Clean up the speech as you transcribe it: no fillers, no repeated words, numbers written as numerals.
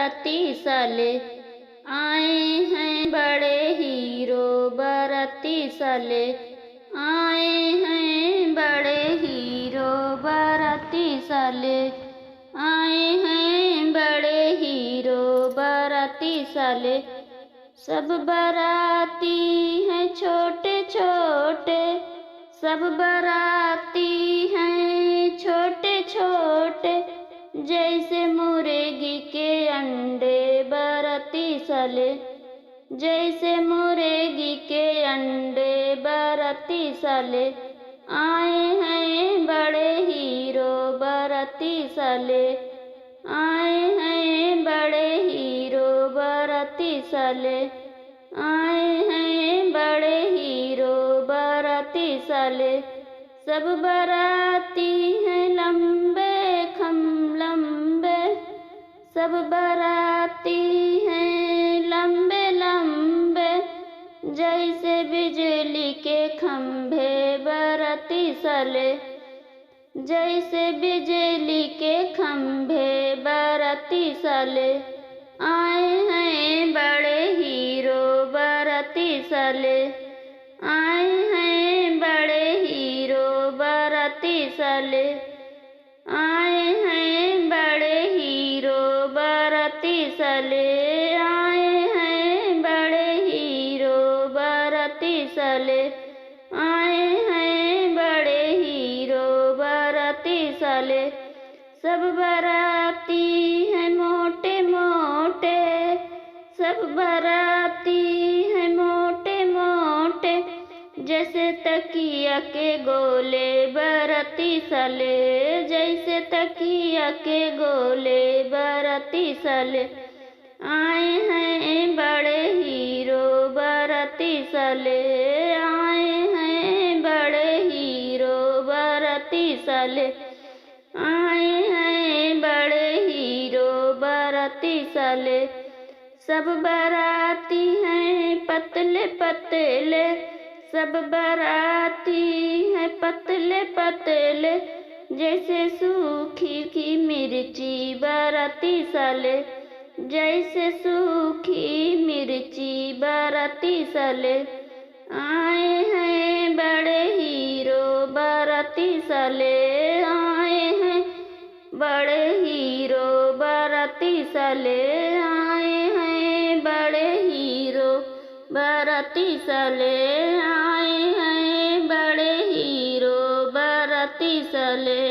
बाराती साले, आए हैं बड़े हीरो बाराती साले, आए हैं बड़े हीरो बाराती साले, आए हैं बड़े हीरो बाराती साले। सब बाराती हैं छोटे छोटे, सब बाराती हैं छोटे छोटे, जैसे मुर्गी के अंडे बाराती साले, जैसे मुर्गी के अंडे बाराती साले, आए हैं बड़े हीरो बाराती साले, आए हैं बड़े हीरो बाराती साले, आए हैं बड़े हीरो बाराती साले। सब बाराती हैं लंबे खम लंबे, सब बाराती हैं लंबे लंबे, जैसे बिजली के खंभे बाराती साले, जैसे बिजली के खंभे बाराती साले, आए हैं बड़े हीरो बाराती साले, आए हैं बड़े हीरो बाराती साले, आए हैं बड़े हीरो बाराती साले, आए हैं बड़े हीरो बाराती साले, आए हैं बड़े हीरो बाराती साले। सब बाराती हैं मोटे मोटे, सब बाराती हैं मोटे मोटे, जैसे तकिया के गोले बाराती साले, जैसे तकिया के गोले बाराती साले, आए हैं बड़े हीरो बाराती साले, आए हैं बड़े हीरो बाराती साले, आए हैं बड़े हीरो बाराती साले। सब बाराती हैं पतले पतले, सब बाराती हैं पतले पतले, जैसे सूखी की मिर्ची बाराती साले, जैसे सूखी मिर्ची बाराती साले, आए हैं बड़े हीरो बाराती साले, आए हैं बड़े हीरो बाराती साले, आए हैं बड़े हीरो बाराती साले, आए हैं बड़े हीरो बाराती साले।